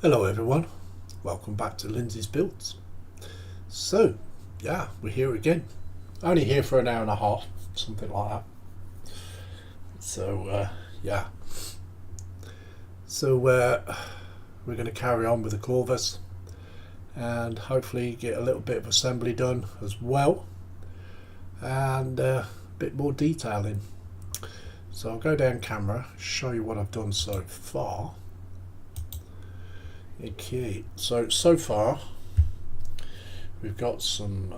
Hello everyone, welcome back to Lindsay's Builds. So, yeah, we're here again. Only here for an hour and a half, something like that. So, yeah. So, we're going to carry on with the Corvus and hopefully get a little bit of assembly done as well and a bit more detailing. So I'll go down camera, show you what I've done so far. Okay, so far we've got some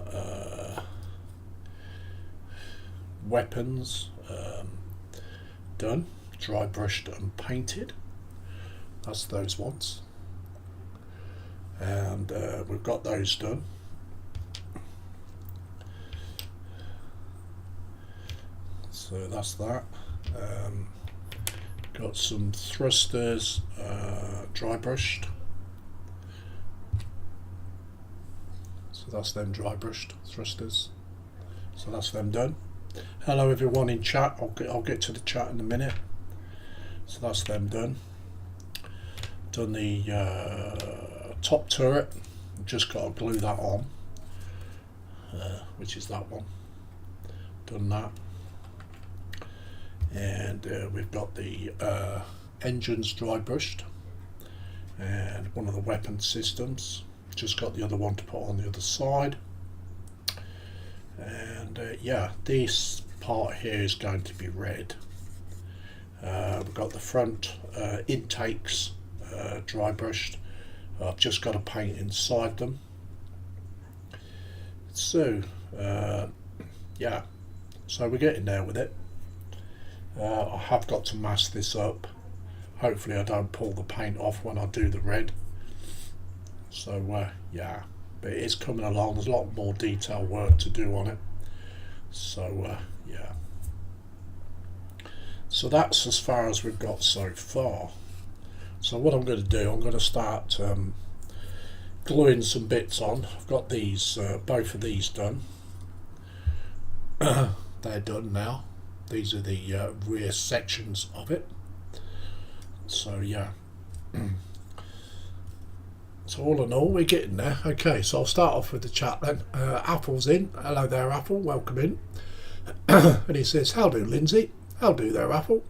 weapons done, dry brushed and painted. That's those ones, and we've got those done. So that's that. Got some thrusters dry brushed. So that's them dry brushed thrusters. So that's them done. Hello everyone in chat. I'll get to the chat in a minute. So that's them done. Done the top turret. Just got to glue that on, which is that one. Done that. And we've got the engines dry brushed and one of the weapon systems. Just got the other one to put on the other side. And yeah, this part here is going to be red. We've got the front intakes dry brushed. I've just got to paint inside them. So yeah, so we're getting there with it. I have got to mask this up. Hopefully I don't pull the paint off when I do the red. So yeah, but it is coming along. There's a lot more detail work to do on it. So yeah, so that's as far as we've got so far. So what I'm going to do, I'm going to start gluing some bits on. I've got these, both of these done. They're done now. These are the rear sections of it. So yeah. So all in all, we're getting there. Okay, so I'll start off with the chat then. Apple's in. Hello there, Apple. Welcome in. And he says, how do, Lindsay? How do there, Apple?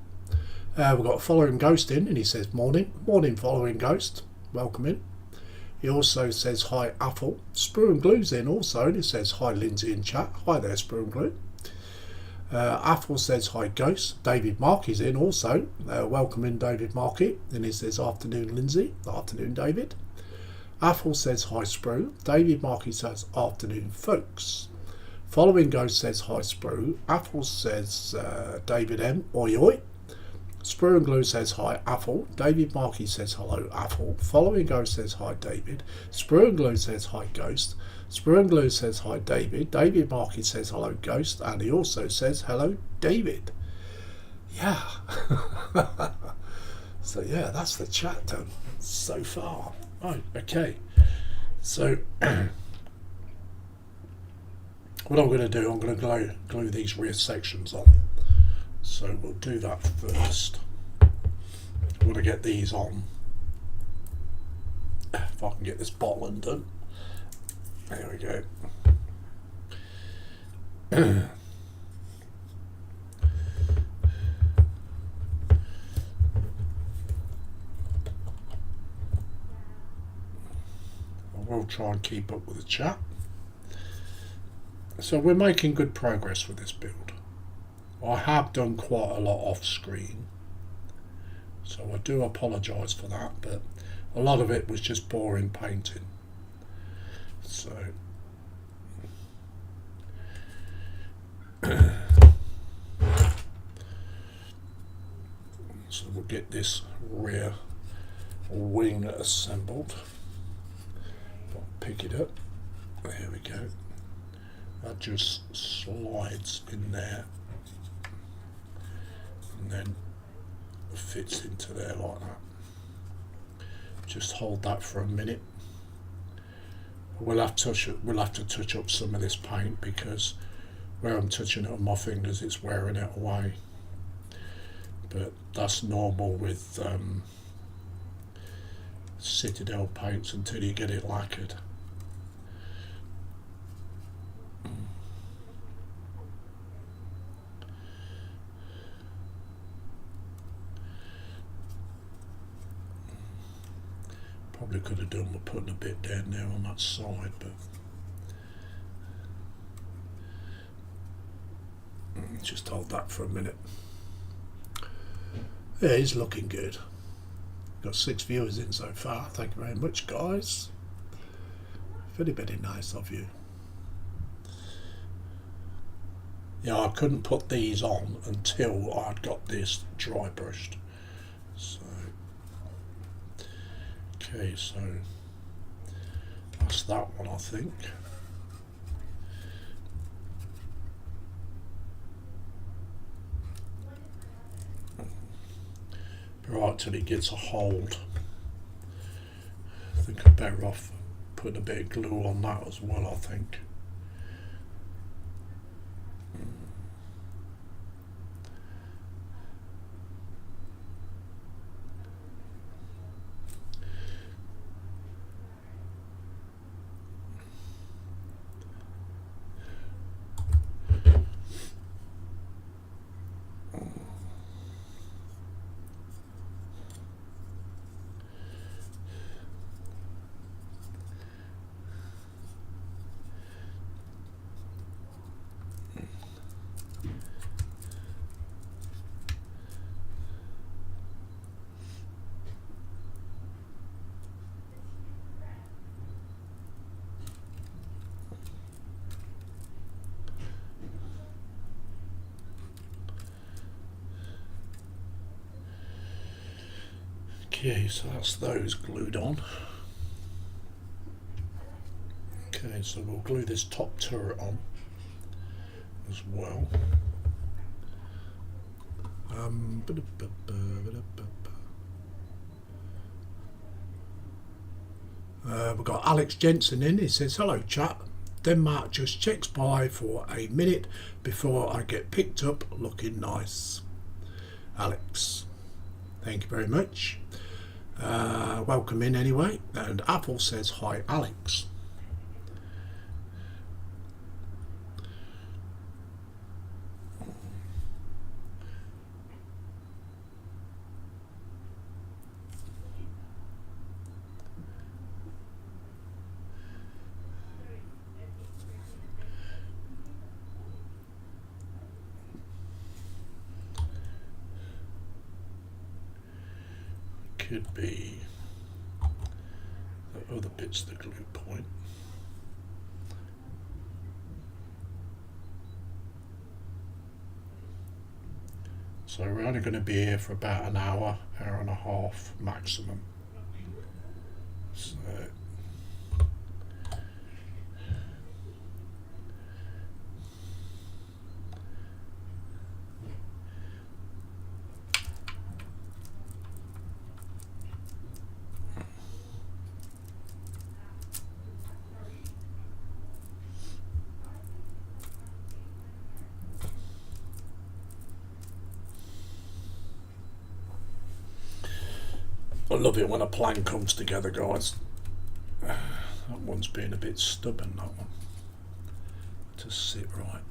We've got Following Ghost in, and he says, morning. Morning, Following Ghost. Welcome in. He also says, hi, Apple. Sprue and Glue's in also, and he says, hi, Lindsay in chat. Hi there, Sprue and Glue. Apple says, hi, Ghost. David Markey's in also. Welcome in, David Markey. And he says, afternoon, Lindsay. Afternoon, David. Apple says, hi, Sprue. David Markey says, afternoon, folks. Following Ghost says, hi, Sprue. Apple says, David M. Oi, oi. Sprue and Glue says, hi, Apple. David Markey says, hello, Apple. Following Ghost says, hi, David. Sprue and Glue says, hi, Ghost. Sprue and Glue says, hi, David. David Markey says, hello, Ghost. And he also says, hello, David. Yeah. So yeah, that's the chat done so far. Right, okay. So what I'm going to do, I'm going to glue these rear sections on. So we'll do that first. I'm going to get these on. If I can get this bottle undone. There we go. We'll try and keep up with the chat. So we're making good progress with this build. I have done quite a lot off screen, so I do apologise for that, but a lot of it was just boring painting. So so we'll get this rear wing assembled. I'll pick it up. There we go. That just slides in there and then fits into there like that. Just hold that for a minute. We'll have to touch up some of this paint because where I'm touching it on my fingers, it's wearing it away. But that's normal with Citadel paints until you get it lacquered. Probably could have done with putting a bit down there on that side, but just hold that for a minute. Yeah, he's looking good. Got 6 viewers in so far. Thank you very much, guys. Very, very nice of you. Yeah, I couldn't put these on until I'd got this dry brushed. So, okay, so that's that one, I think. Right till it gets a hold. I think I'm better off putting a bit of glue on that as well, I think. Okay, so that's those glued on. Okay, so we'll glue this top turret on as well. We've got Alex Jensen in. He says, hello chat. Denmark just checks by for a minute before I get picked up looking nice. Alex, thank you very much. Welcome in anyway. And Apple says, hi Alex. Could be the other bit's the glue point. So we're only going to be here for about an hour, hour and a half maximum. So I love it when a plan comes together, guys. That one's been a bit stubborn, that one. To sit right.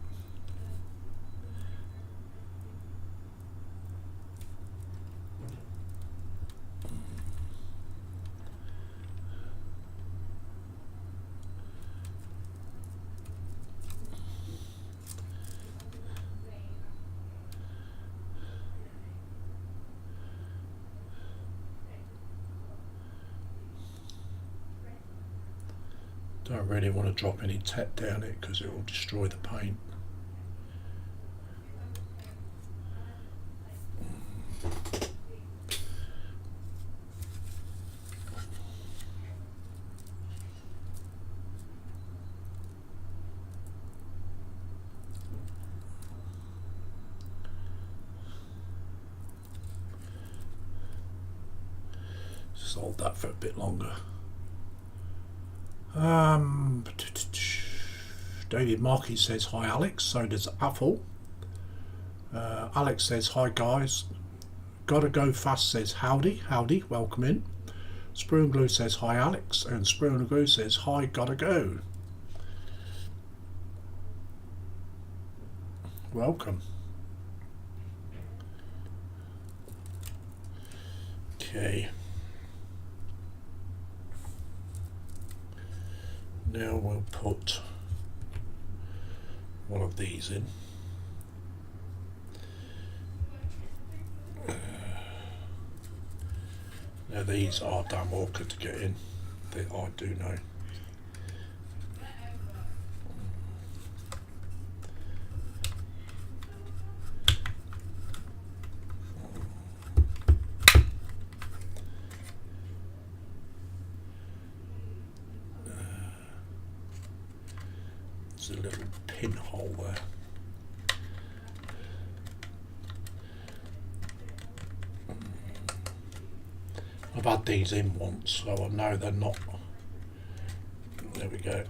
Don't really want to drop any tape down it because it will destroy the paint. Just hold that for a bit longer. David Markey says hi Alex, so does Apple. Alex says hi guys. Gotta go fast says howdy, howdy, welcome in. Sprue and Glue says hi Alex, and Sprue and Glue says hi, gotta go. Welcome. Okay. Now we'll put one of these in. Now these are damn awkward to get in, I do know. There's a little pinhole there. I've had these in once, so I know they're not. There we go.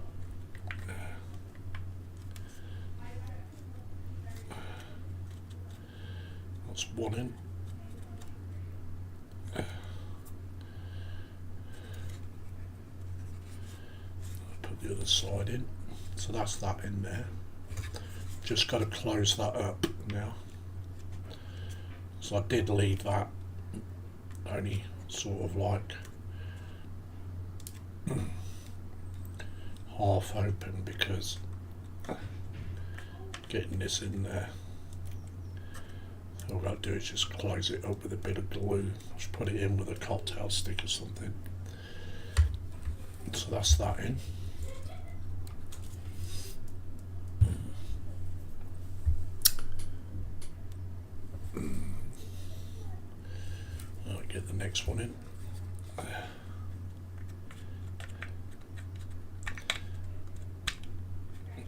That's one in. Put the other side in. So that's that in there. Just got to close that up now. So I did leave that only sort of like half open because getting this in there, all I've got to do is just close it up with a bit of glue. Just put it in with a cocktail stick or something. So that's that in. I'll get the next one in.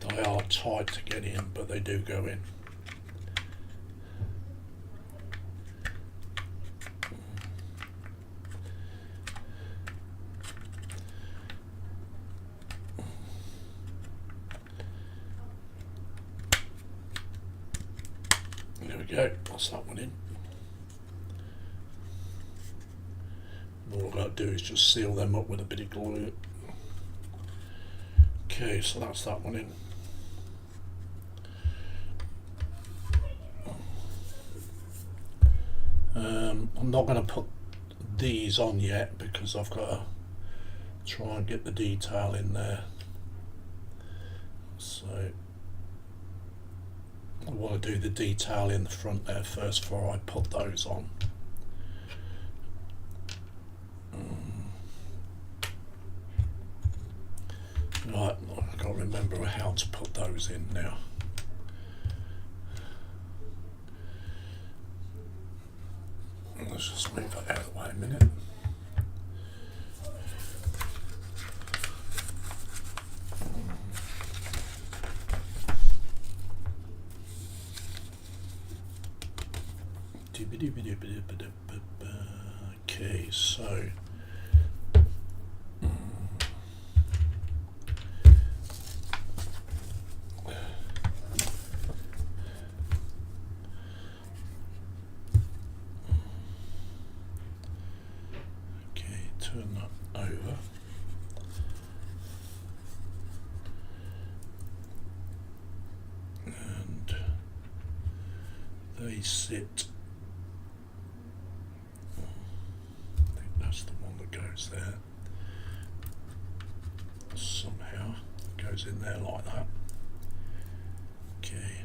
They are tight to get in, but they do go in. There we go, that's that one in. All I've got to do is just seal them up with a bit of glue. Okay, so that's that one in. I'm not going to put these on yet because I've got to try and get the detail in there. So I want to do the detail in the front there first before I put those on. Right, I can't remember how to put those in now. Let's just move that out of the way a minute. Okay, so turn that over. And they sit, I think that's the one that goes there. Somehow it goes in there like that. Okay.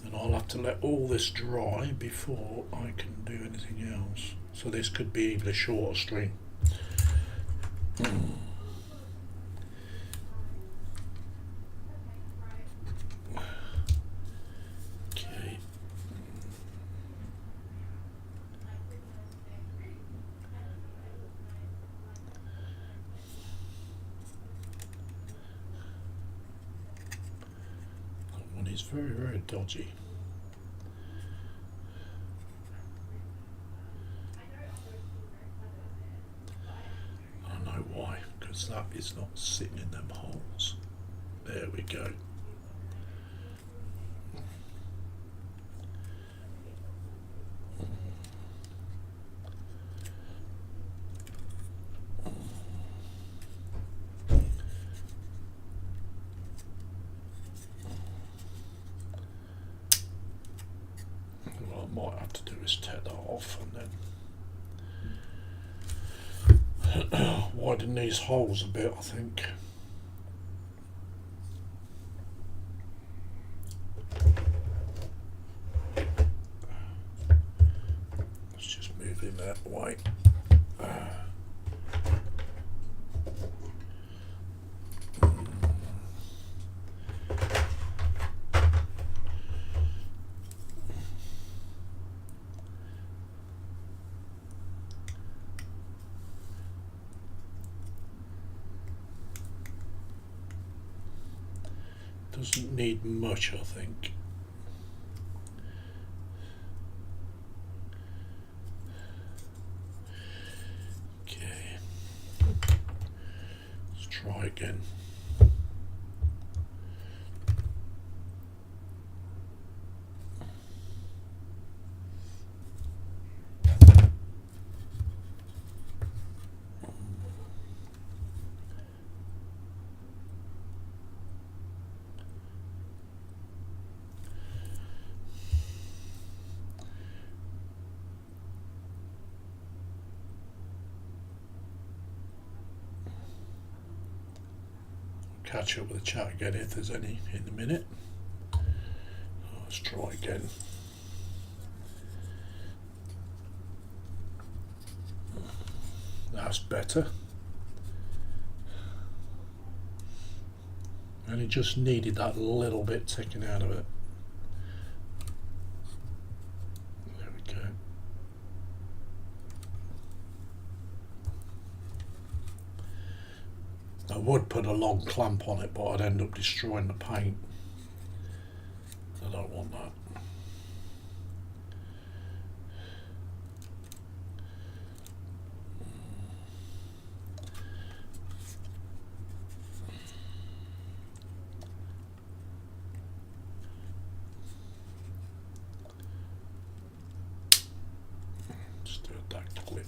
And I'll have to let all this dry before I can do anything else. So this could be even a shorter string. Okay. is very, very dodgy. I know why, because that is not sitting in them holes. There we go. What I might have to do is tear that off and then widen these holes a bit, I think. Let's just move him that way. Doesn't need much, I think. Okay, let's try again. Catch up with the chat again if there's any in a minute. Let's try again. That's better. And it just needed that little bit taken out of it. There we go. I would put a long clamp on it, but I'd end up destroying the paint. I don't want that. Just do it that quick.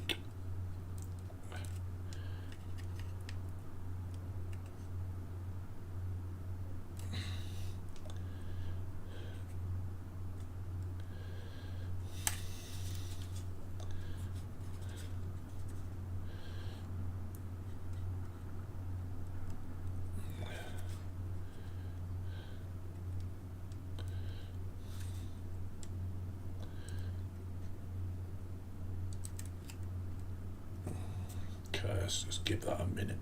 Okay, let's just give that a minute.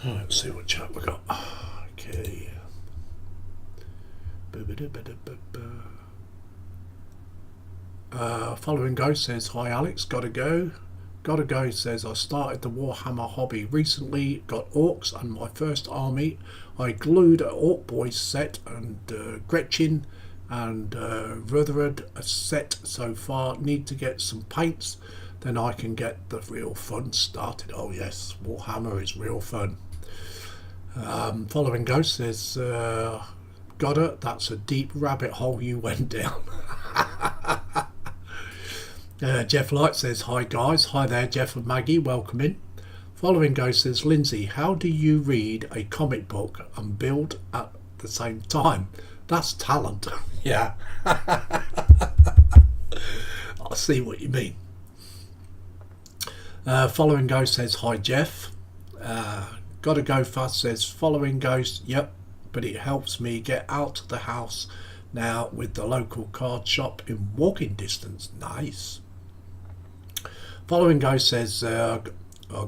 Let's see what chat we got. Okay. Following Ghost says, hi Alex, gotta go. Gotta go says, I started the Warhammer hobby recently, got orcs and my first army. I glued an Orc Boys set and Gretchen and Rutherford a set so far. Need to get some paints, then I can get the real fun started. Oh yes, Warhammer is real fun. Following Ghost says, got it, that's a deep rabbit hole you went down. Jeff Light says, hi guys. Hi there, Jeff and Maggie, welcome in. Following Ghost says, Lindsay, how do you read a comic book and build at the same time? That's talent. Yeah. I see what you mean. Following Ghost says, hi Jeff. Gotta go fast says, following Ghost, yep, but it helps me get out of the house now with the local card shop in walking distance. Nice. Following Ghost says, I've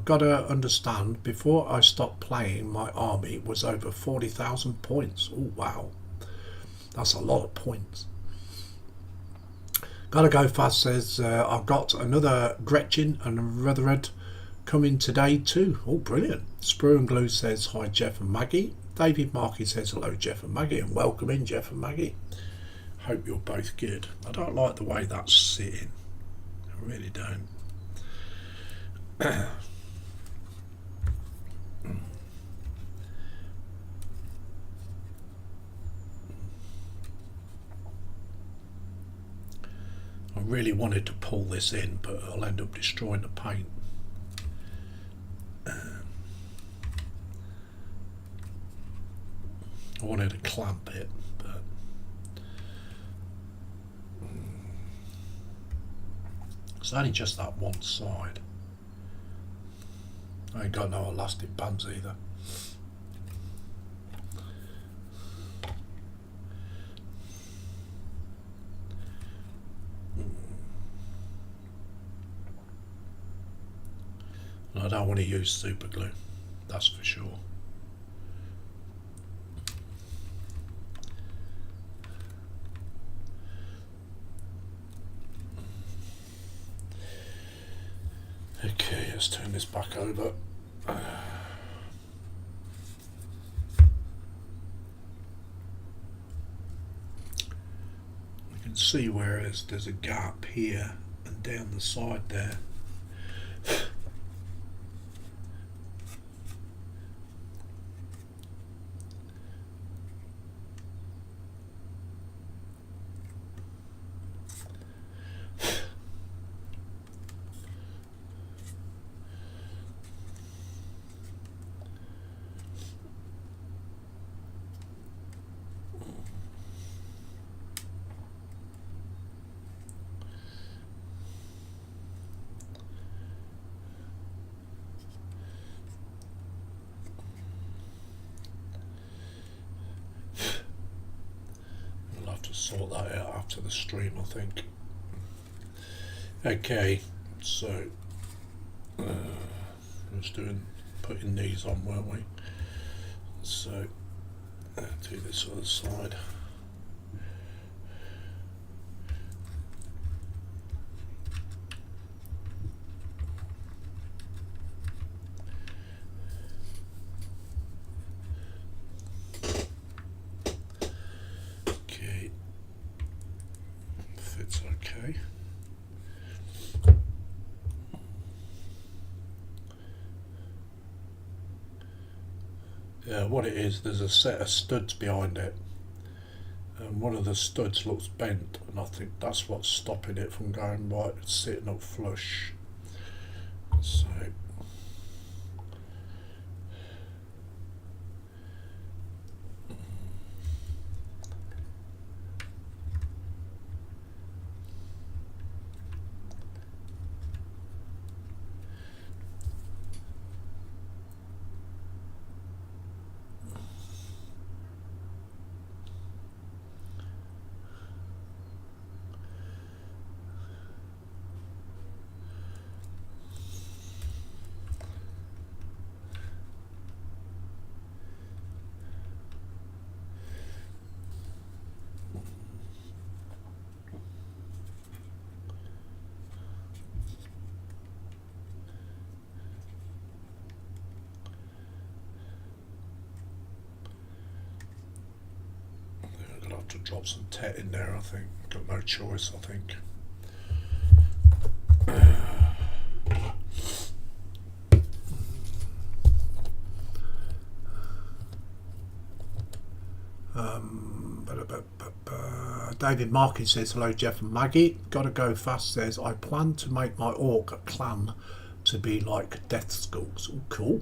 got to understand, before I stopped playing, my army was over 40,000 points. Oh, wow. That's a lot of points. Gotta Go Fast says, I've got another Gretchen and a Rutherford coming today too. Oh, brilliant. Sprue and Glue says, hi Jeff and Maggie. David Markey says, hello Jeff and Maggie, and welcome in Jeff and Maggie. Hope you're both good. I don't like the way that's sitting. I really don't. I really wanted to pull this in, but I'll end up destroying the paint. I wanted to clamp it, but it's only just that one side. I ain't got no elastic bands either. And I don't want to use super glue, that's for sure. Okay, let's turn this back over. You can see where there's a gap here and down the side there. Sort that out after the stream, I think. Okay, so putting these on, weren't we? So do this other side. What it is, there's a set of studs behind it, and one of the studs looks bent, and I think that's what's stopping it from going right. It's sitting up flush. So to drop some tet in there, I think. Got no choice, I think. David Markin says, hello Jeff and Maggie. Gotta Go Fast says, I plan to make my orc clan to be like Death Skulls. Oh, cool.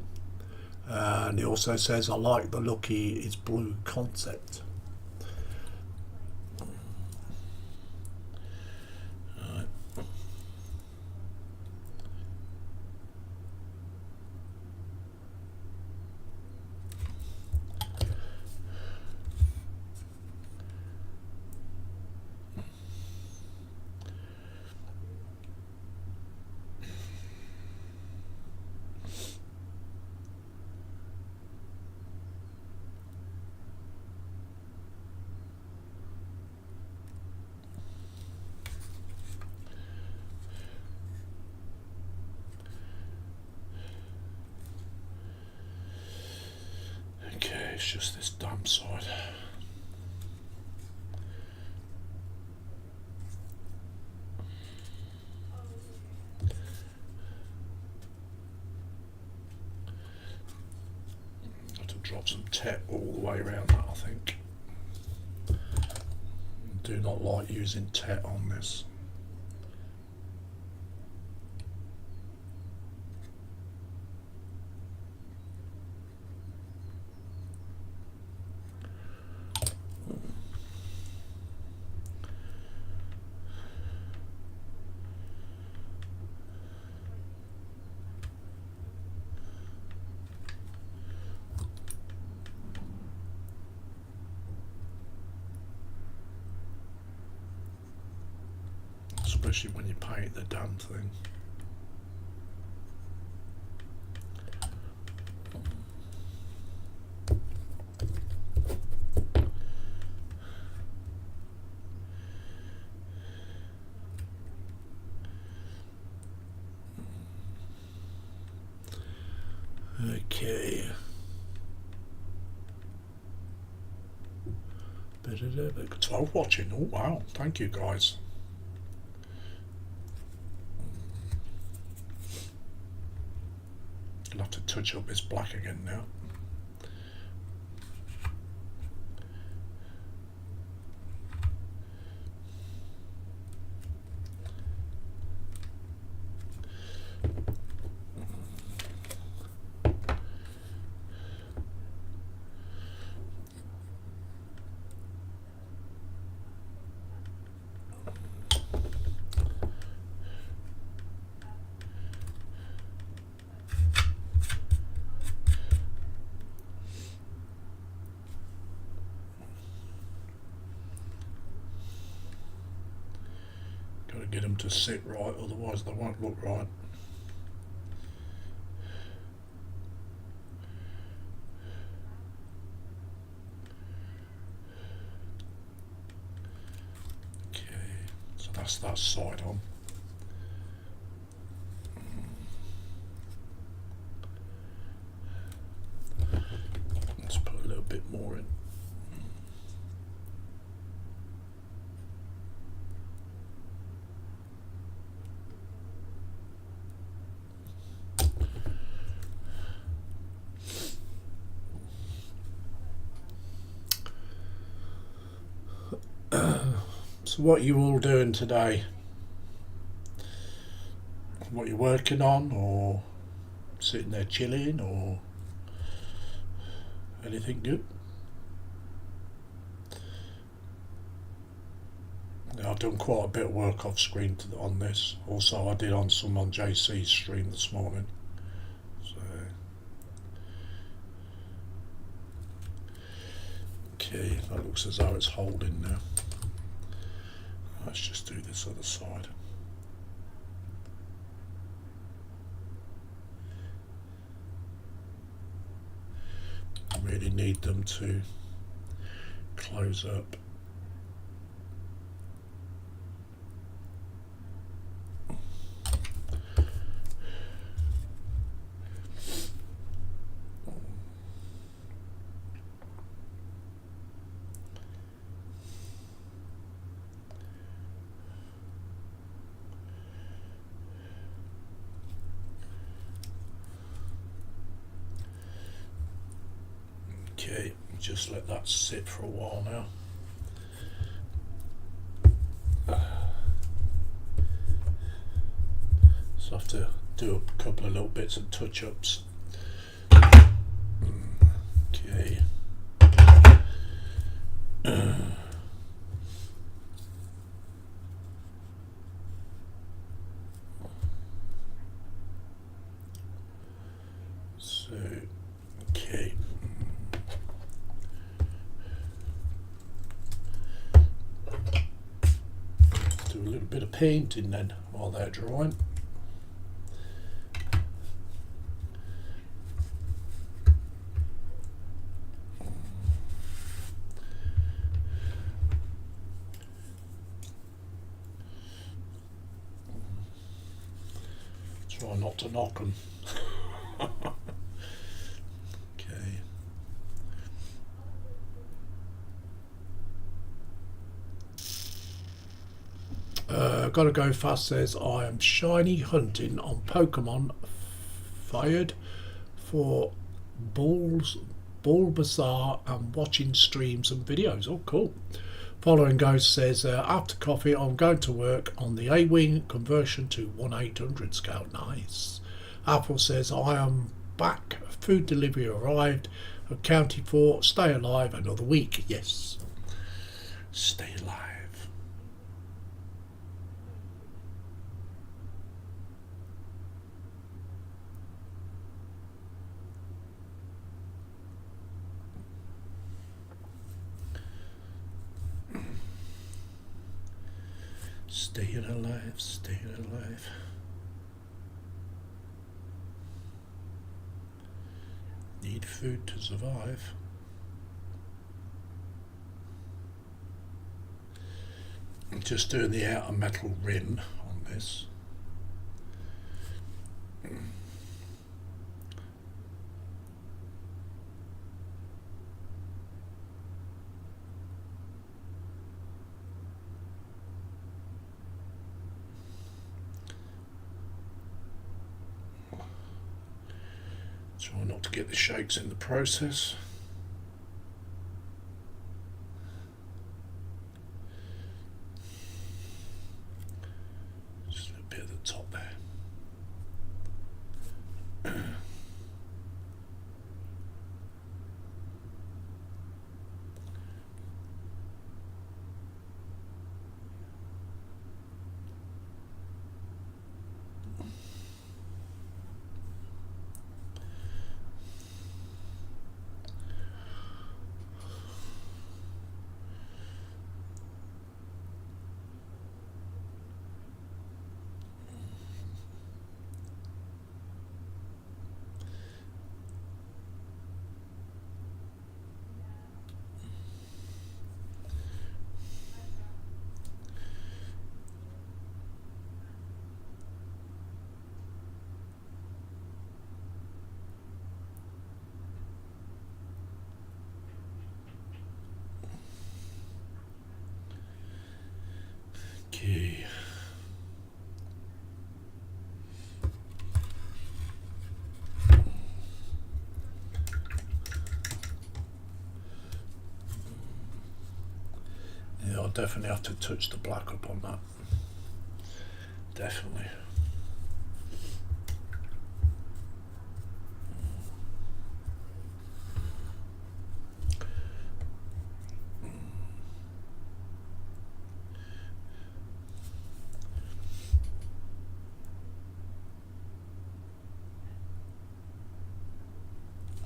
And he also says, I like the Lucky is Blue concept. it's just this damn side. Got to drop some tape all the way around that, I think. Do not like using tape on this. Especially when you paint the damn thing. Okay. 12 watching. Oh wow, thank you guys. I'll have to touch up this black again now. Got to get them to sit right, otherwise they won't look right. Okay, so that's that side on. Let's put a little bit more in. So what are you all doing today? What you're working on, or sitting there chilling, or anything good? Yeah, I've done quite a bit of work off screen on this. Also I did on some on JC's stream this morning. So okay, that looks as though it's holding now. Let's just do this other side. I really need them to close up. Okay, just let that sit for a while now. So I have to do a couple of little bits of touch-ups. Okay. So, okay. Do a little bit of painting then while they're drying. Try not to knock them. Okay. Gotta Go Fast says, I am shiny hunting on Pokemon fired for Bulbasaur and watching streams and videos. Oh, cool. Following Ghost says, after coffee, I'm going to work on the A-Wing conversion to 1/800 scale. Nice. Apple says, I am back. Food delivery arrived. Accounted for. Stay alive another week. Yes. Stay alive. Staying alive, staying alive. Need food to survive. I'm just doing the outer metal rim on this. Try not to get the shakes in the process. Just a bit at the top there. Okay. Yeah, I'll definitely have to touch the black up on that. Definitely.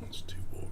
That's too worry.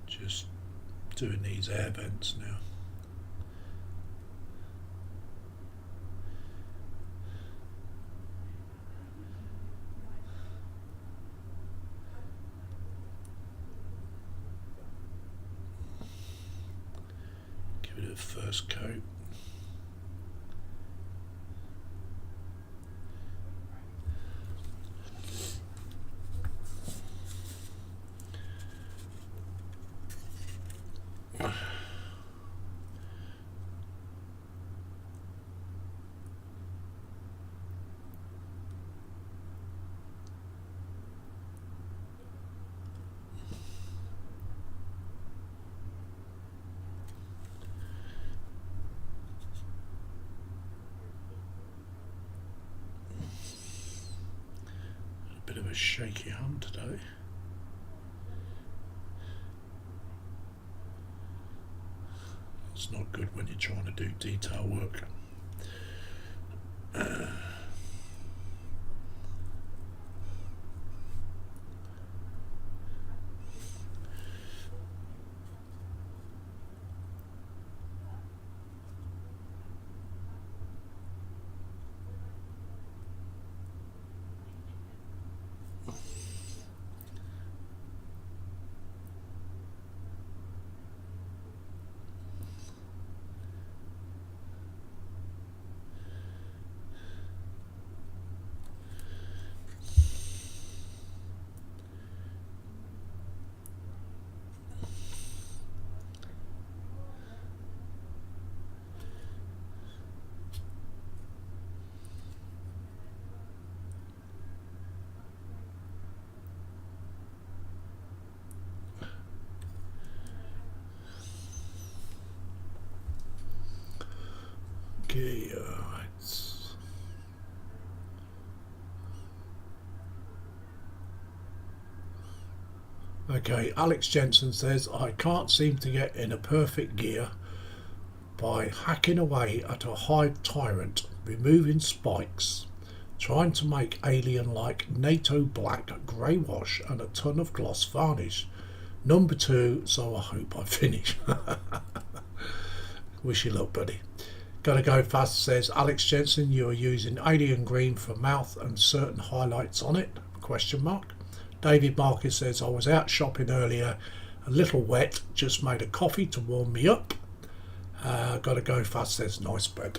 Just doing these air vents now. Give it a first coat. Bit of a shaky hand today. It's not good when you're trying to do detail work. Okay, okay, Alex Jensen says, I can't seem to get in a perfect gear by hacking away at a hive tyrant, removing spikes, trying to make alien-like NATO black grey wash and a ton of gloss varnish. Number 2, so I hope I finish. Wish you luck, buddy. Gotta go fast says, Alex Jensen, you are using alien green for mouth and certain highlights on it? Question mark. David Marcus says, I was out shopping earlier, a little wet, just made a coffee to warm me up. Gotta go fast says, nice bed.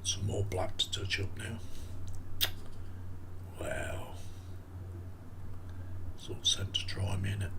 Some more black to touch up now. Wow. It's all sent to try me in it.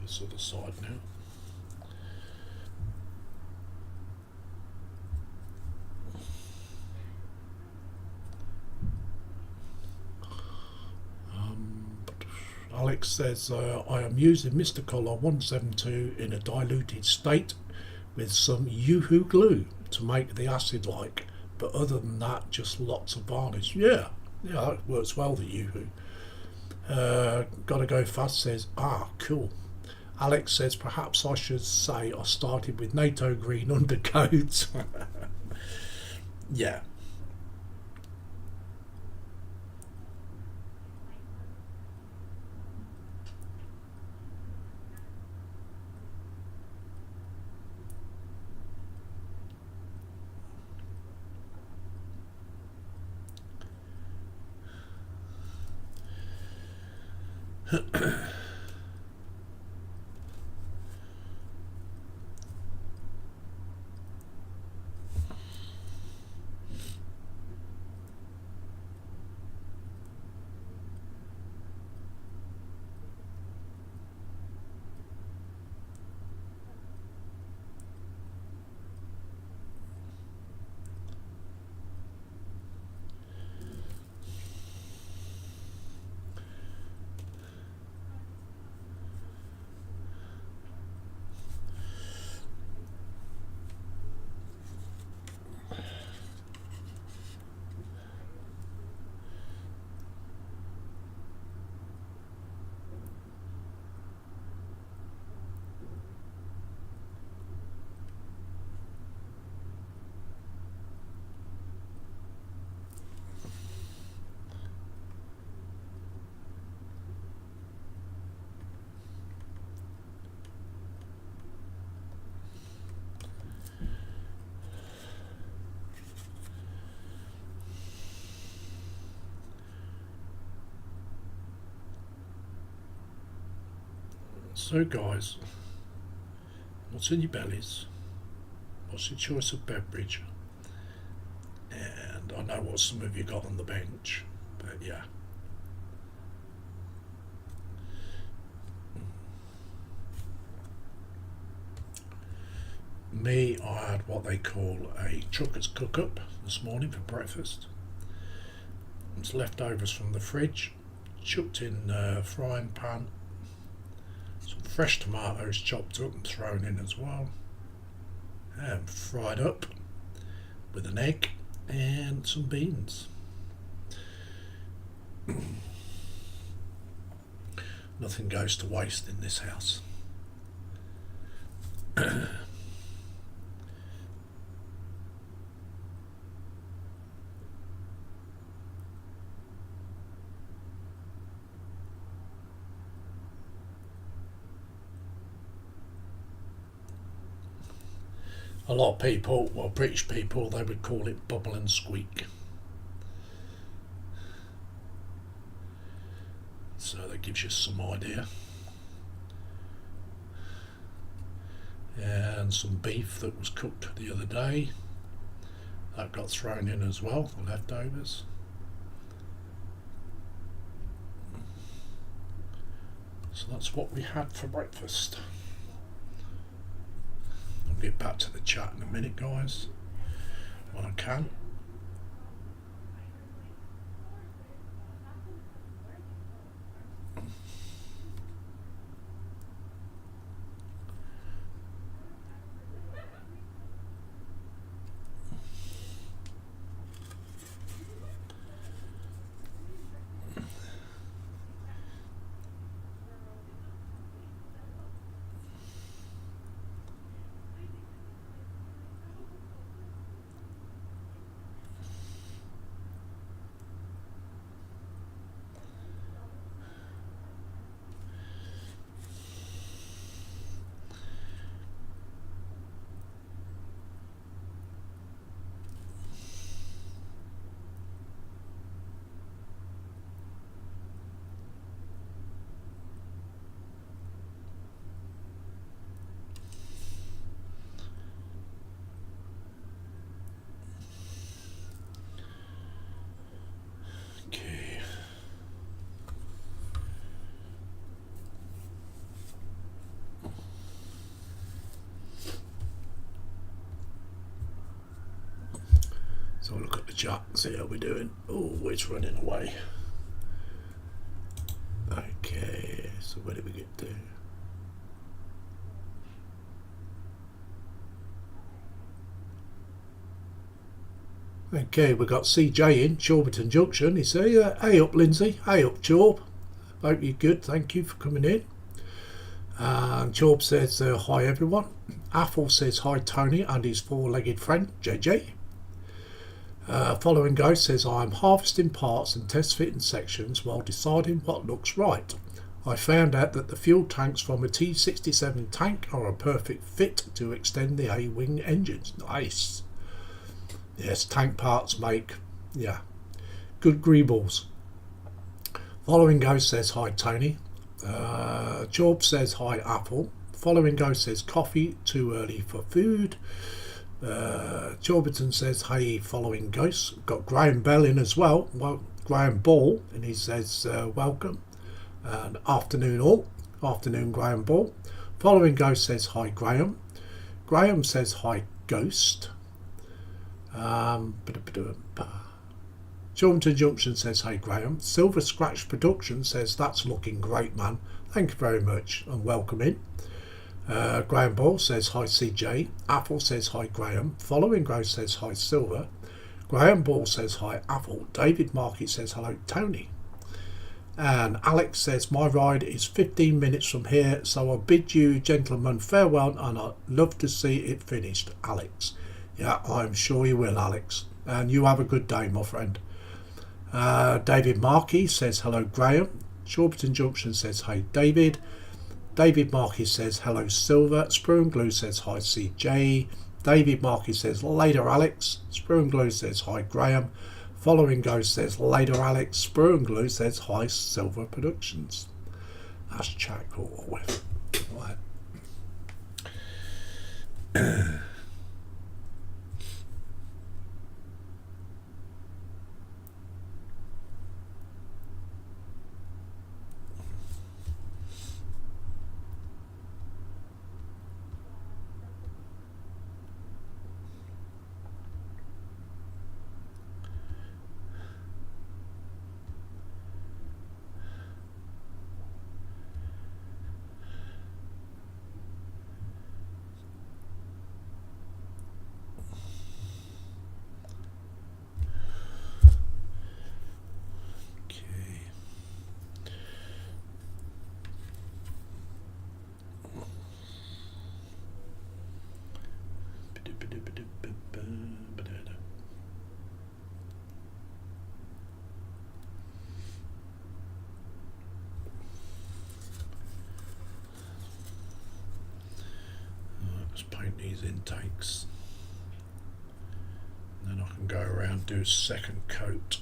This other side now. Alex says, I am using Mr. Collar 172 in a diluted state with some Yoo-hoo glue to make the acid like, but other than that, just lots of varnish. Yeah, that works well, the Yoo-hoo. Gotta go fast says, cool. Alex says, perhaps I should say I started with NATO green undercoats. Yeah. So guys, what's in your bellies? What's your choice of beverage? And I know what some of you got on the bench, but yeah. Me, I had what they call a trucker's cook-up this morning for breakfast. It's leftovers from the fridge, chucked in a frying pan, some fresh tomatoes chopped up and thrown in as well, and fried up with an egg and some beans. Nothing goes to waste in this house. A lot of people, well, British people, they would call it bubble and squeak. So that gives you some idea. And some beef that was cooked the other day, that got thrown in as well, the leftovers. So that's what we had for breakfast. I'll get back to the chat in a minute, guys, when I can. Okay. So I'll look at the chat and see how we're doing. Oh, it's running away. Okay, so where did we get to? Okay, we've got CJ in Chorberton Junction. He says, hey up Lindsay, hey up Chorb. Hope you're good, thank you for coming in. And Chorb says, hi everyone. Athel says, hi Tony and his four-legged friend, JJ. Following Ghost says, I'm harvesting parts and test fitting sections while deciding what looks right. I found out that the fuel tanks from a T67 tank are a perfect fit to extend the A-wing engines. Nice. Yes, tank parts make, yeah, good greebles. Following Ghost says, hi Tony. Job says hi Apple. Following Ghost says coffee, too early for food. Jorbiton says hey following Ghost. Got Graham Bell in as well. Graham Ball, and he says welcome. And afternoon all. Afternoon Graham Ball. Following Ghost says hi Graham. Graham says hi Ghost. Jorbiton Junction says hey Graham. Silver Scratch Production says that's looking great man. Thank you very much and welcome in. Graham Ball says hi CJ. Apple says hi Graham. Following Ghost says hi Silver. Graham Ball says hi Apple. David Markey says hello Tony. And Alex says my ride is 15 minutes from here, so I bid you gentlemen farewell and I'd love to see it finished. Alex. Yeah, I'm sure you will, Alex. And you have a good day, my friend. David Markey says hello Graham. Shorberton Junction says hey David. David Markey says hello Silver. Sprue and Glue says hi CJ. David Markey says later Alex. Sprue and Glue says hi Graham. Following Ghost says later Alex. Sprue and Glue says hi Silver Productions. That's chat cool with. Right. Let's paint these intakes. And then I can go around and do a second coat.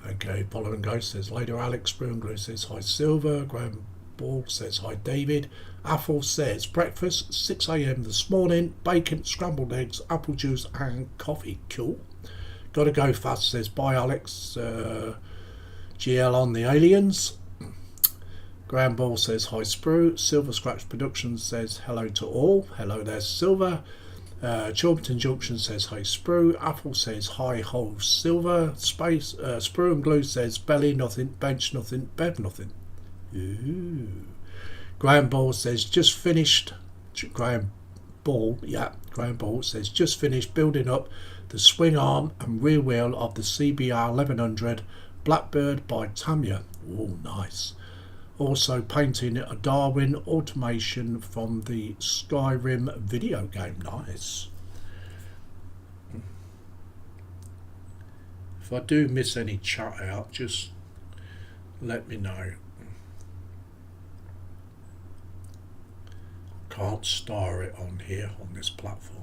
Okay, following Ghost says later Alex. Sprungler says hi Silver. Graham Ball says hi David. Apple says breakfast 6 a.m. this morning. Bacon, scrambled eggs, apple juice and coffee. Cool. Gotta go fast says bye Alex. GL on the aliens. Graham Ball says hi Sprue. Silver Scratch Productions says hello to all. Hello there Silver. Chorberton Junction says hi Sprue. Apple says hi ho Silver. Space Sprue and Glue says belly nothing, bench nothing, bed nothing. Ooh. Graham Ball says just finished. Graham Ball, yeah, Graham Ball says, just finished building up the swing arm and rear wheel of the CBR 1100 Blackbird by Tamiya. Oh, nice. Also painting a Darwin automation from the Skyrim video game. Nice. If I do miss any chat out, just let me know. Can't star it on here on this platform.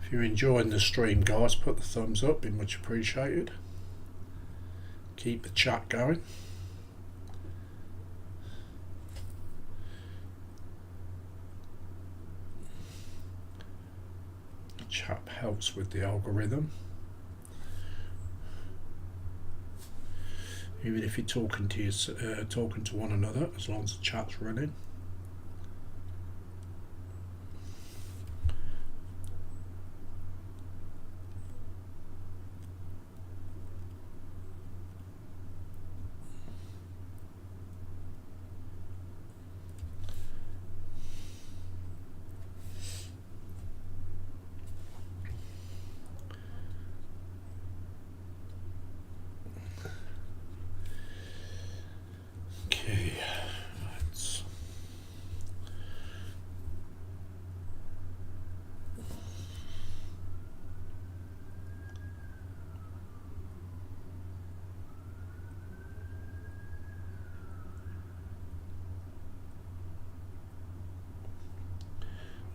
If you're enjoying the stream, guys, put the thumbs up, be much appreciated. Keep the chat going. The chat helps with the algorithm. Even if you're talking to one another, as long as the chat's running.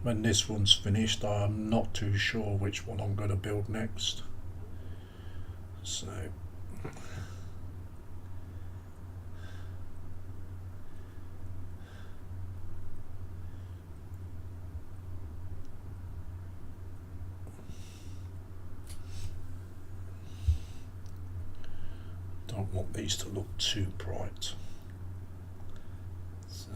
When this one's finished, I'm not too sure which one I'm going to build next. So don't want these to look too bright. So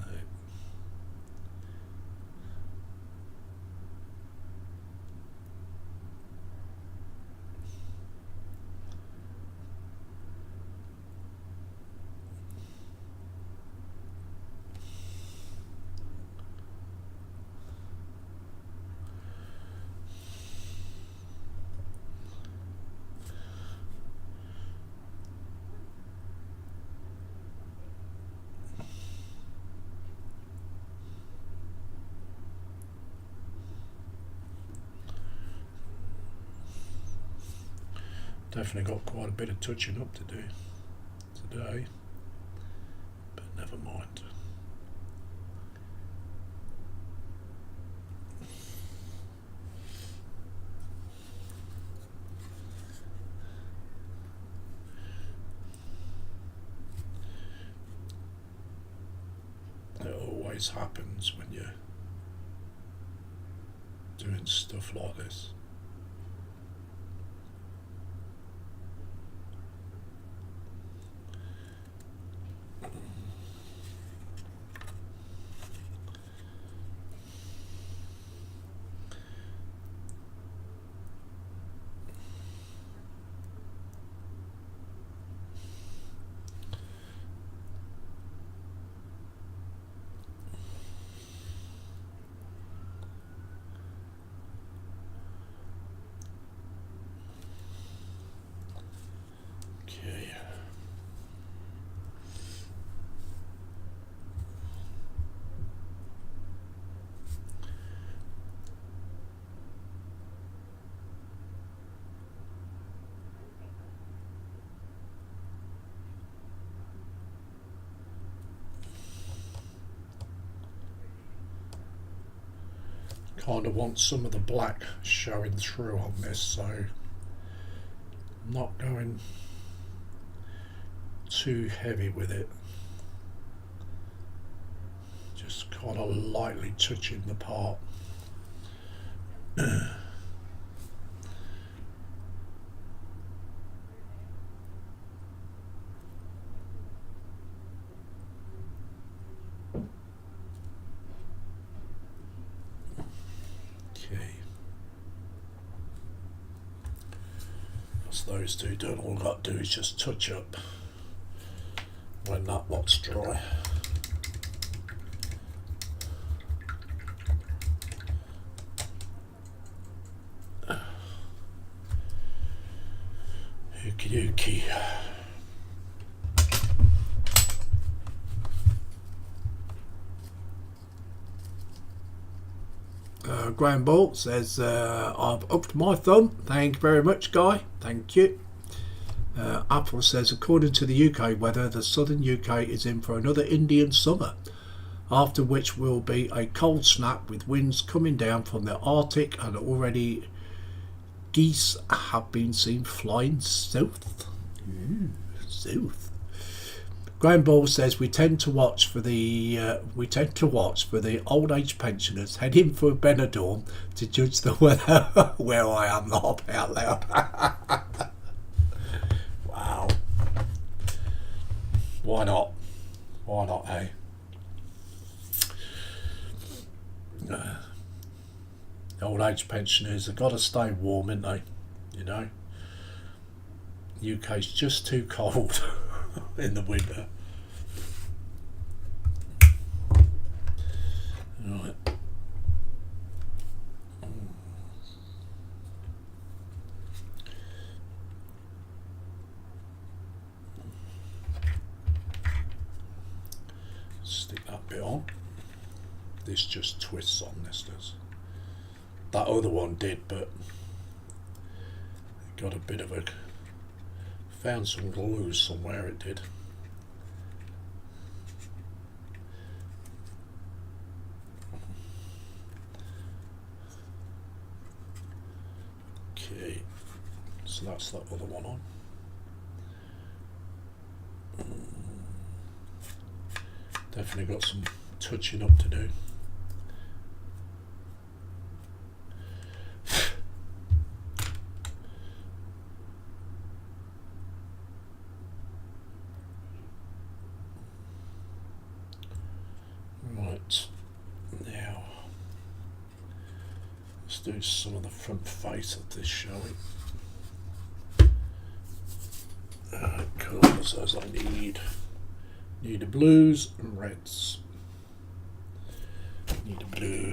definitely got quite a bit of touching up to do today, but never mind. It always happens when you're doing stuff like this. Kind of want some of the black showing through on this, so I'm not going too heavy with it, just kind of lightly touching the part. those two done. All I've got to do is just touch up when that lot's dry. Okie dokie. Graham Ball says, I've upped my thumb. Thank you very much, Guy. Thank you. Apple says, according to the UK weather, the southern UK is in for another Indian summer, after which will be a cold snap with winds coming down from the Arctic, and already geese have been seen flying south. South. Graham Ball says, we tend to watch for the old age pensioners heading for Benidorm to judge the weather. Where I am not out loud. Wow. Why not? Why not, eh? Old age pensioners have got to stay warm, ain't they? You know, UK's just too cold in the winter. Right. Stick that bit on. This just twists on, this does. That other one did, but it got a bit of a... Found some glue somewhere, it did. Okay, so that's that other one on. Definitely got some touching up to do. Now, let's do some of the front face of this, shall we? Colours as I need the blues and reds. Need a blue.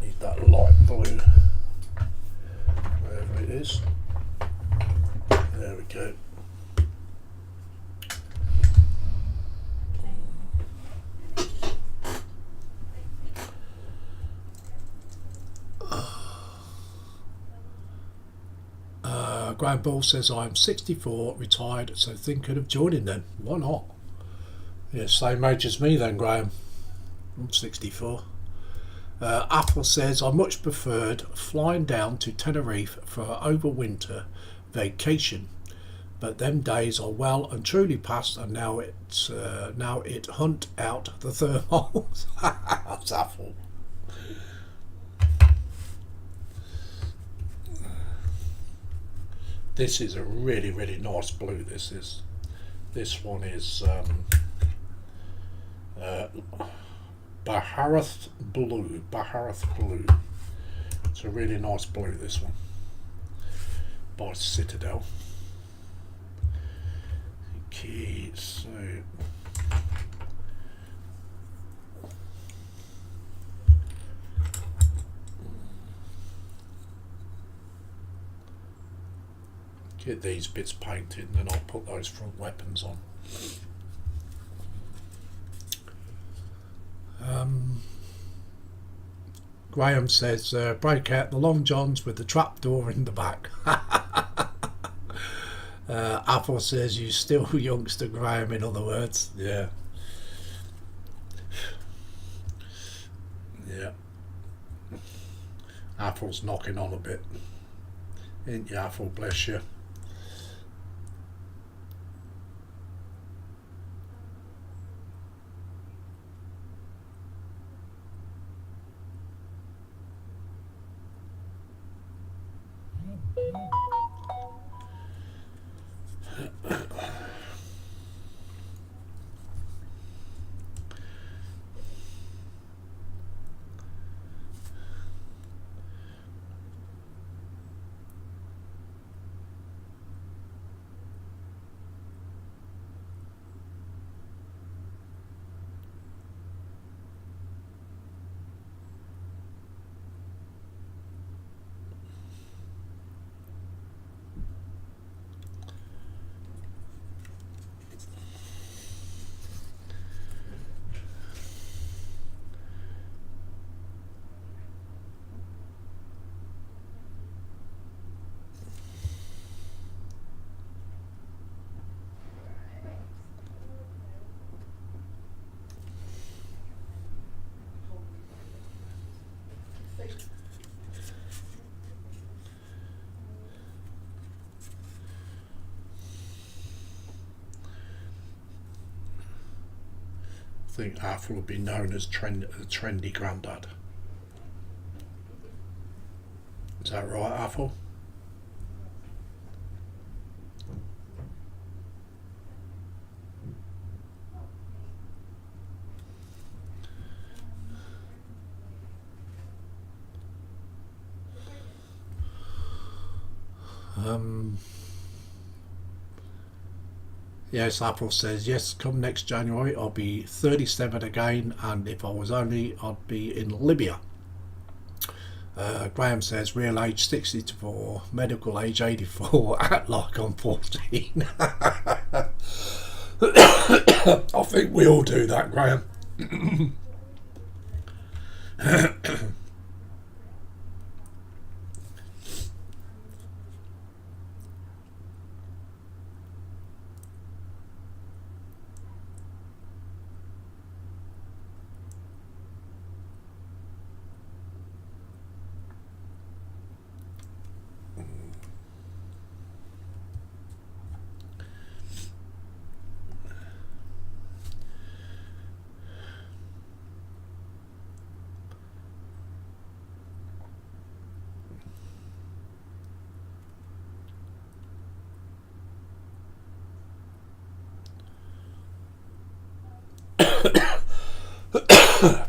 Need that light blue, wherever it is. There we go. Graham Ball says, I'm 64, retired, so thinking of joining them. Why not? Yeah, same age as me then, Graham. I'm 64. Apple says, I much preferred flying down to Tenerife for an overwinter vacation, but them days are well and truly past, and now it hunt out the thermals. That's Apple. This is a really, really nice blue. This one is Bharath blue. It's a really nice blue, this one, by Citadel. Okay, so get these bits painted, and then I'll put those front weapons on. Graham says, break out the long johns with the trapdoor in the back. Apple says, you still youngster, Graham, in other words. Yeah. Yeah. Apple's knocking on a bit. Ain't you, Apple? Bless you. think Apple would be known as trendy granddad. Is that right, Apple? Yes, Apple says, yes, come next January I'll be 37 again, and if I was only, I'd be in Libya. Graham says, real age 64, medical age 84, act like I'm 14. I think we all do that, Graham.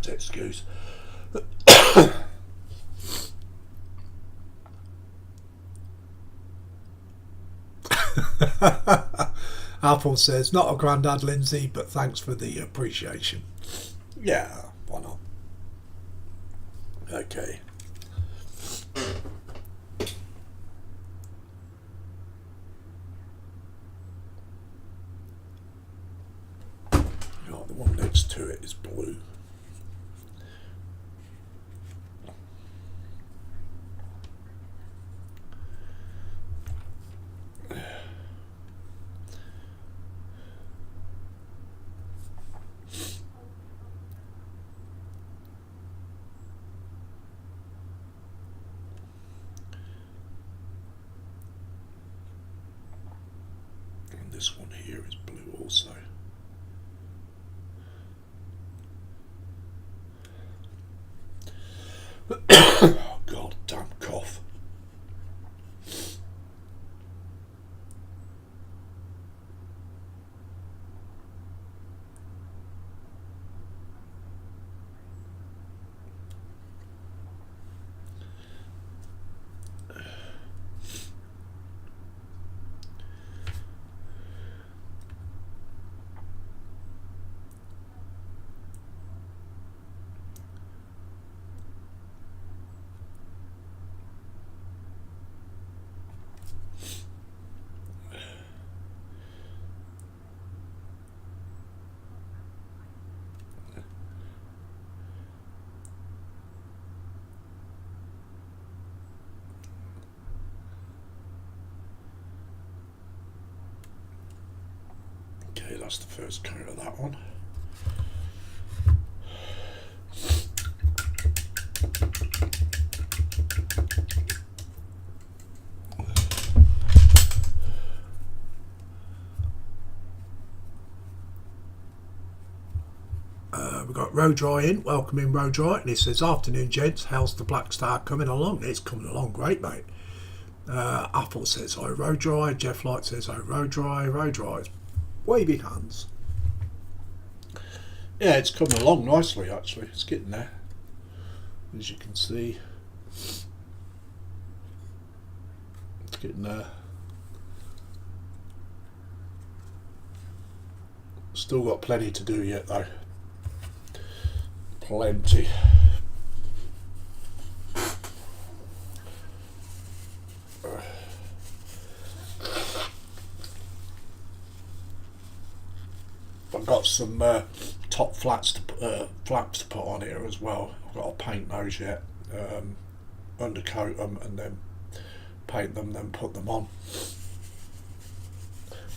Excuse. Apple says, not a grandad, Lindsay, but thanks for the appreciation. Yeah, why not? Okay. Right, the one next to it is blue. This one here is blue also. Oh God, damn cough. Okay, that's the first coat of that one. We've got Row Dry in, welcome in Row Dry, and he says, afternoon gents, how's the Blackstar coming along? It's coming along great, mate. Apple says, oh, Row Dry. Jeff Light says, oh, Row Dry. Row Dry's wavy hands. Yeah, it's coming along nicely, actually. It's getting there, as you can see. It's getting there. Still got plenty to do yet, though. Plenty. I've got some top flaps to put on here as well. I've got to paint those yet. Undercoat them and then paint them, then put them on.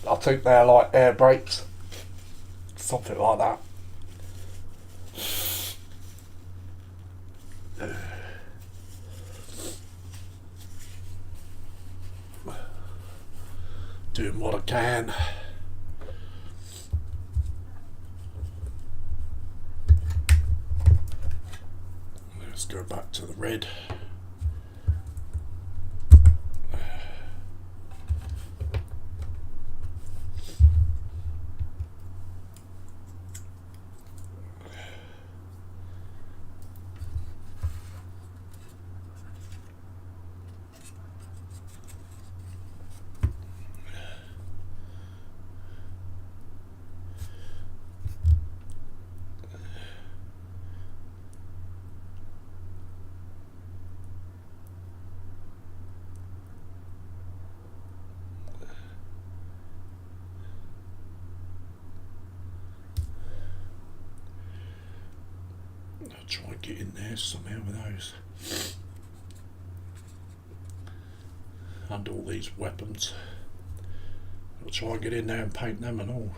I think they're like air brakes, something like that. Doing what I can. go back to the red. I'll try and get in there somehow with those. Under all these weapons. I'll try and get in there and paint them and all.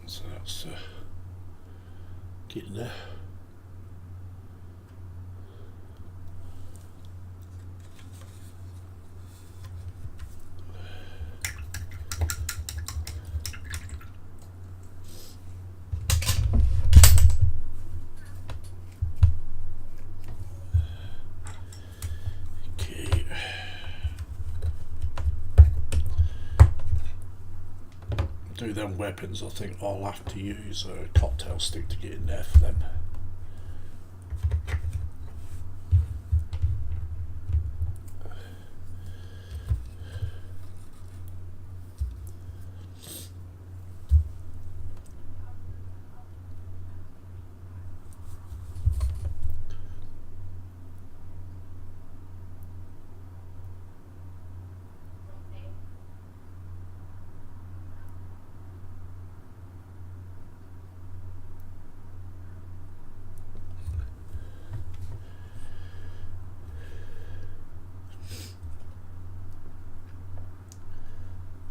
So that's getting there. Do them weapons, I think I'll have to use a cocktail stick to get in there for them.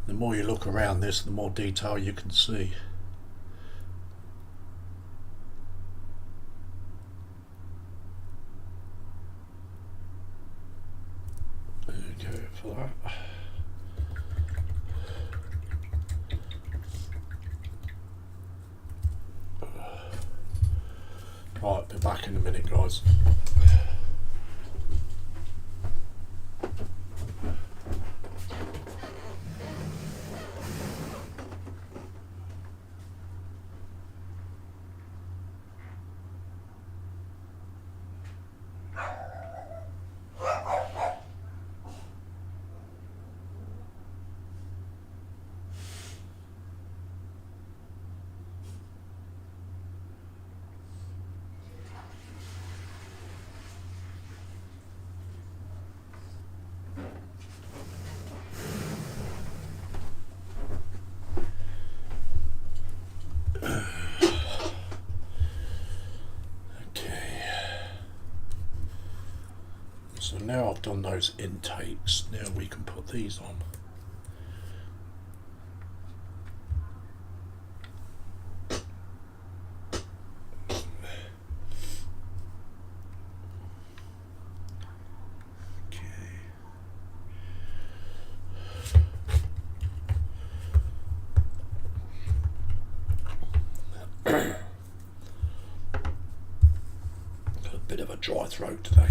The more you look around this, the more detail you can see. There we go for that. Right, be back in a minute, guys. So now I've done those intakes, now we can put these on. Got a bit of a dry throat today.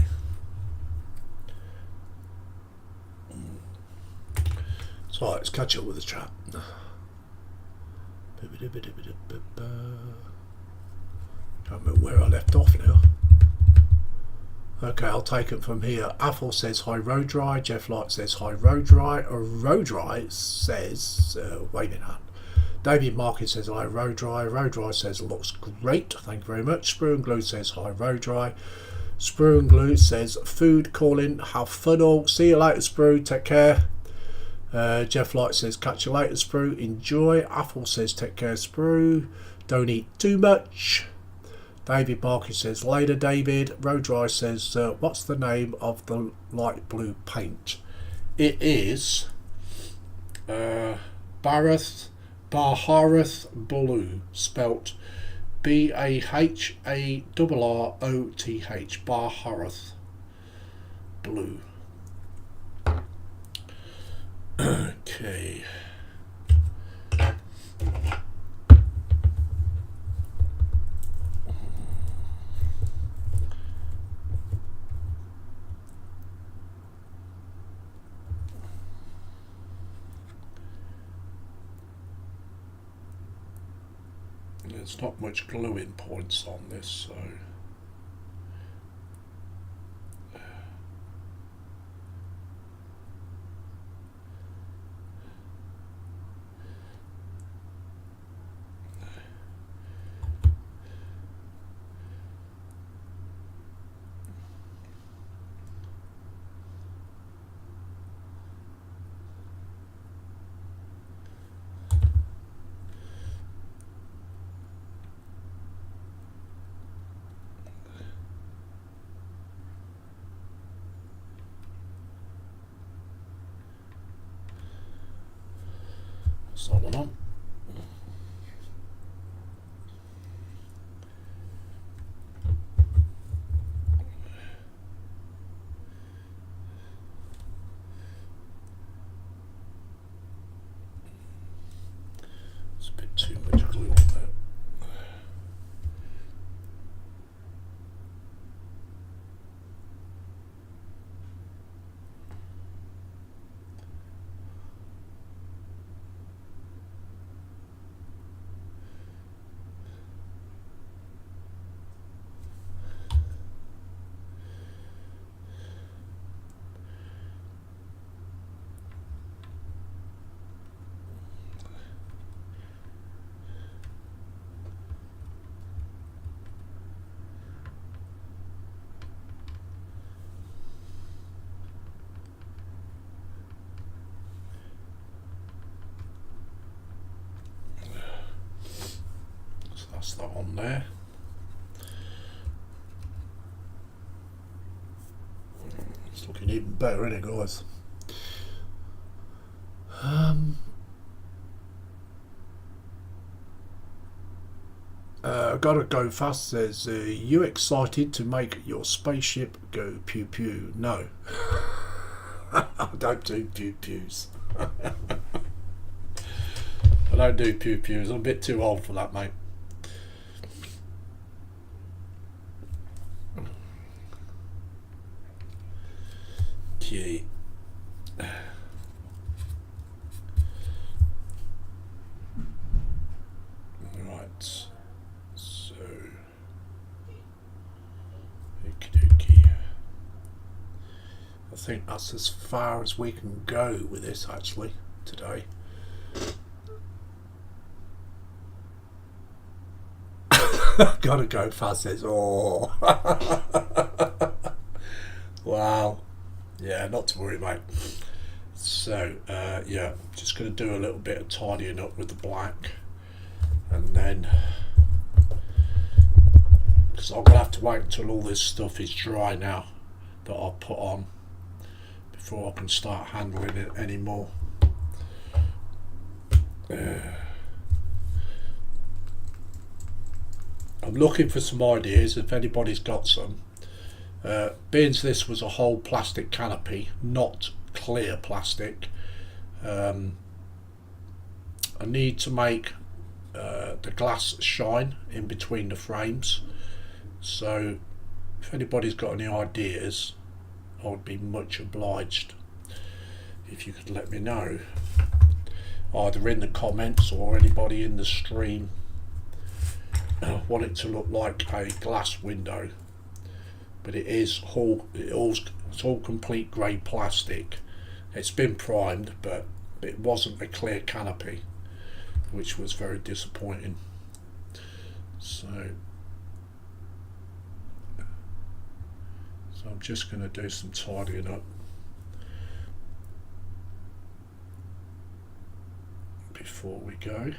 So let's catch up with the chat. Can't remember where I left off now. Okay, I'll take it from here. Athel says hi Road Dry. Jeff Light says hi Road Dry. Road Dry says waving hand. David Market says hi Road Dry. Road Dry says looks great. Thank you very much. Sprue and Glue says hi Road Dry. Sprue and Glue says food calling. Have fun all. See you later, Sprue. Take care. Jeff Light says catch you later, Sprue. Enjoy. Athel says take care, Sprue. Don't eat too much. David Markey says later, David. Road Dry says what's the name of the light blue paint? It is Bahareth Blue, spelt Baharroth. Bahareth Blue. Okay. There's not much gluing points on this, so that's not one on. It's a bit too much glue on that. That's that on there. It's looking even better, isn't it, guys? Gotta go fast says, you excited to make your spaceship go pew pew? No. I don't do pew pews. I don't do pew pews. I'm a bit too old for that, mate. Okay. Right. So. Okey-dokey. I think that's as far as we can go with this actually today. Gotta go fast says, oh. Wow. Yeah, not to worry, mate. So, yeah, just going to do a little bit of tidying up with the black, and then, because I'm going to have to wait until all this stuff is dry now that I'll put on before I can start handling it anymore. I'm looking for some ideas if anybody's got some. Being this was a whole plastic canopy, not clear plastic, I need to make the glass shine in between the frames. So if anybody's got any ideas, I would be much obliged. if you could let me know, either in the comments or anybody in the stream, what it to look like a glass window. But it's all complete grey plastic. It's been primed, but it wasn't a clear canopy, which was very disappointing. So I'm just going to do some tidying up before we go.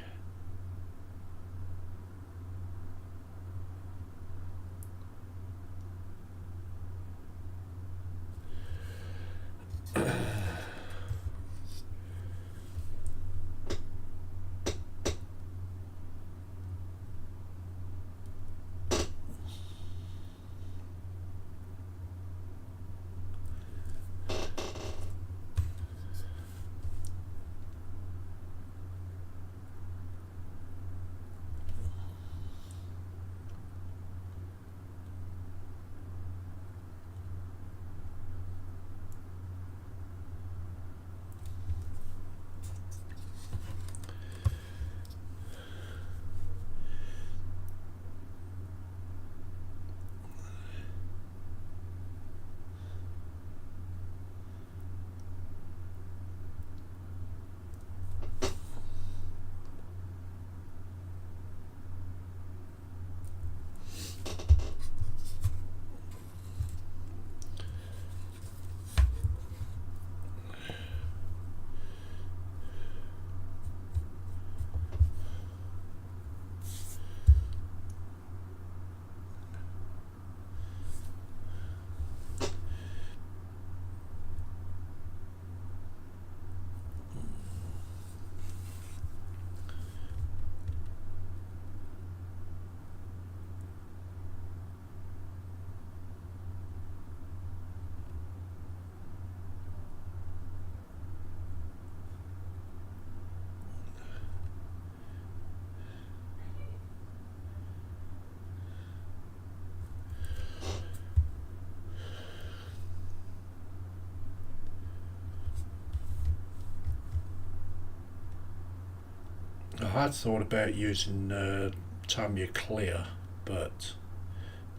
I had thought about using Tamiya Clear, but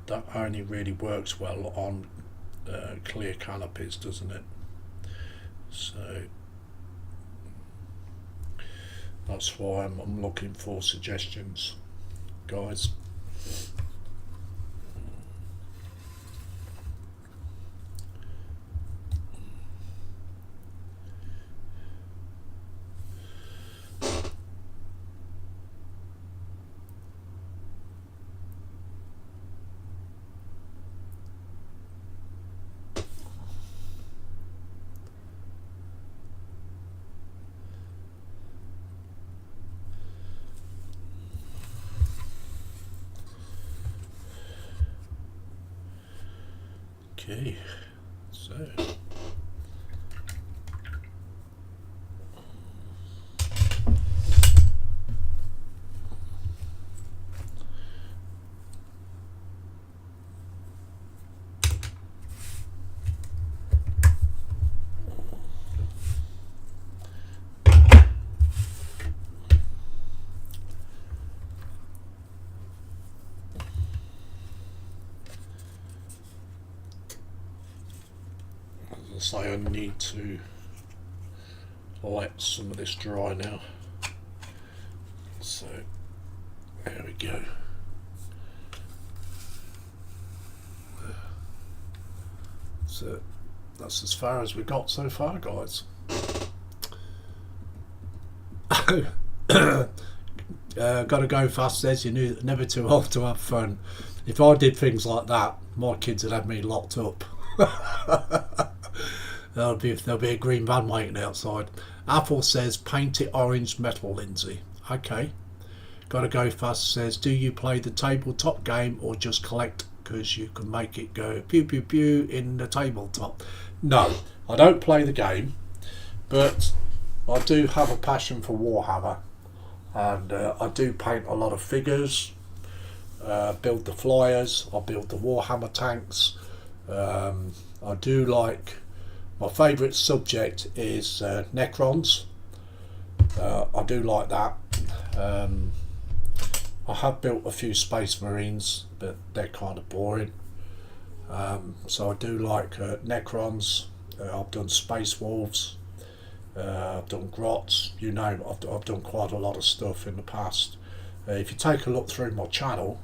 that only really works well on clear canopies, doesn't it? So that's why I'm looking for suggestions, guys. Okay, so I need to let some of this dry now. So there we go. So that's as far as we got so far, guys. Gotta go fast, says you're never too old to have fun. If I did things like that, my kids would have me locked up. There'll be a green van waiting outside. Apple says paint it orange metal, Lindsay. Okay. Gotta go fast says, do you play the tabletop game or just collect because you can make it go pew pew pew in the tabletop? No, I don't play the game, but I do have a passion for Warhammer, and I do paint a lot of figures, build the flyers, I build the Warhammer tanks. I do like My favourite subject is Necrons. I do like that. I have built a few Space Marines, but they're kind of boring. So I do like Necrons. I've done Space Wolves. I've done Grots. You name it. I've done quite a lot of stuff in the past. If you take a look through my channel,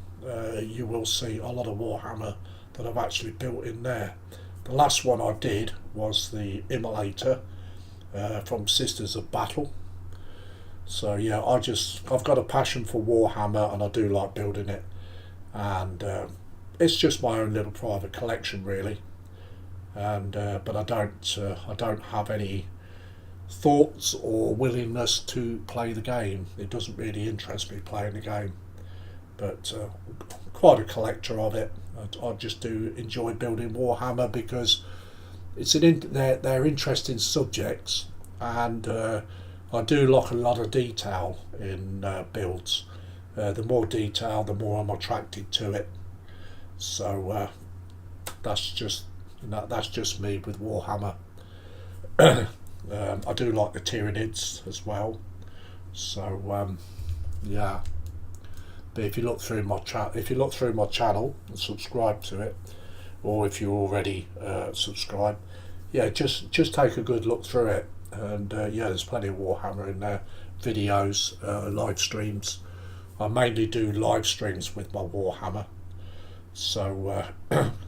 you will see a lot of Warhammer that I've actually built in there. The last one I did was the Immolator from Sisters of Battle. So yeah, I've got a passion for Warhammer, and I do like building it, and it's just my own little private collection really. And but I don't have any thoughts or willingness to play the game. It doesn't really interest me playing the game, but quite a collector of it. I just do enjoy building Warhammer because they're interesting subjects, and I do like a lot of detail in builds. The more detail, the more I'm attracted to it. So that's just me with Warhammer. I do like the Tyranids as well. So yeah. But if you look through my channel and subscribe to it, or if you already subscribe, yeah, just take a good look through it. And yeah, there's plenty of Warhammer in there, videos, live streams. I mainly do live streams with my Warhammer, so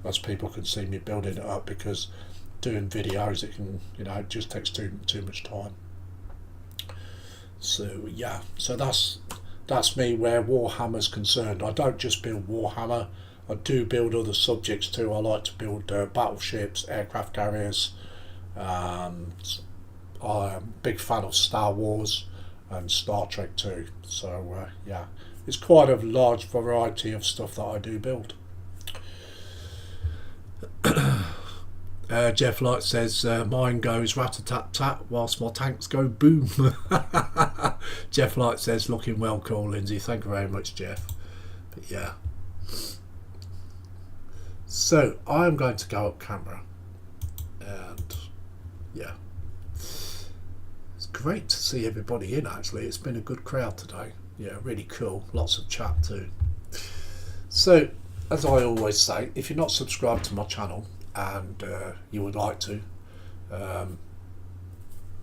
as people can see me building it up, because doing videos, it just takes too much time. So yeah, so that's me where Warhammer's concerned. I don't just build Warhammer, I do build other subjects too. I like to build battleships, aircraft carriers. I'm a big fan of Star Wars and Star Trek too. So yeah, it's quite a large variety of stuff that I do build. Jeff Light says mine goes rat-a-tat-tat whilst my tanks go boom. Jeff Light says looking well cool, Lindsay. Thank you very much, Jeff. But yeah, so I'm going to go up camera, and yeah, it's great to see everybody in. Actually, it's been a good crowd today. Yeah, really cool. Lots of chat too. So as I always say, if you're not subscribed to my channel and you would like to,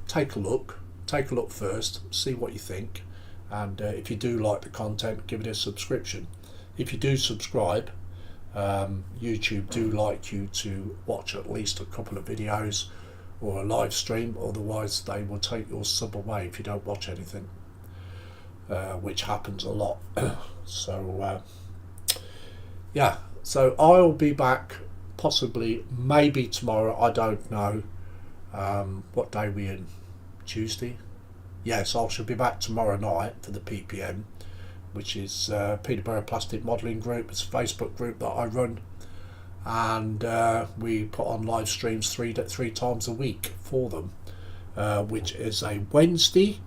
take a look first, see what you think, and if you do like the content, give it a subscription. If you do subscribe, YouTube do like you to watch at least a couple of videos or a live stream, otherwise they will take your sub away if you don't watch anything, which happens a lot. So yeah, so I'll be back possibly, maybe tomorrow, I don't know. What day are we in? Tuesday? Yes, I shall be back tomorrow night for the PPM, which is Peterborough Plastic Modelling Group. It's a Facebook group that I run, and we put on live streams three times a week for them, which is a Wednesday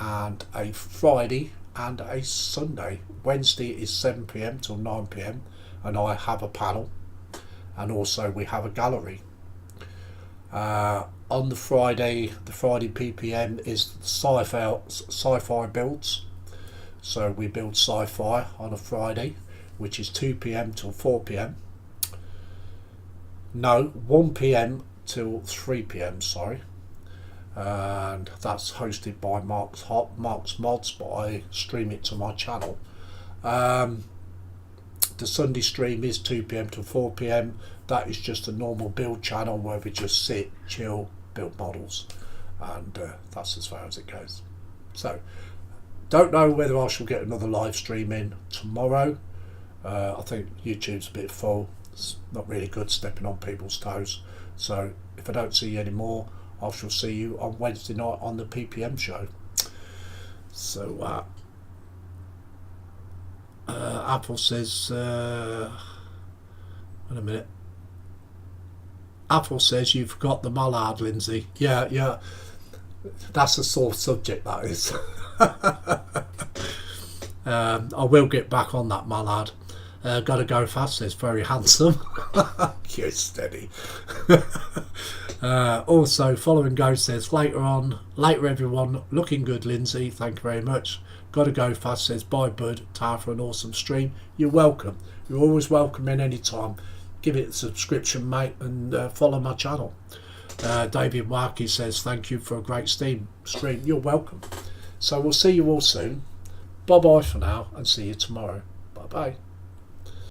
and a Friday and a Sunday. Wednesday is 7 PM till 9 PM, and I have a panel, and also we have a gallery. On the Friday PPM is sci-fi builds. So we build sci-fi on a Friday, which is 2 PM till 4 PM. No, 1 PM till 3 PM, sorry. And that's hosted by Mark's Mods, but I stream it to my channel. The Sunday stream is 2 PM to 4 PM. That is just a normal build channel where we just sit, chill, build models, and that's as far as it goes. So don't know whether I shall get another live stream in tomorrow. I think YouTube's a bit full. It's not really good stepping on people's toes. So if I don't see you anymore, I shall see you on Wednesday night on the PPM show. So Apple says, wait a minute. Apple says you've got the mallard, Lindsay. Yeah, that's a sore subject, that is. I will get back on that mallard. Gotta go fast, says very handsome. You're steady. Also, following Go says later everyone, looking good Lindsay, thank you very much. Gotta go fast, says bye bud, time for an awesome stream. You're welcome. You're always welcome in any time. Give it a subscription, mate, and follow my channel. David Markey says thank you for a great stream. You're welcome. So we'll see you all soon. Bye bye for now, and see you tomorrow. Bye bye.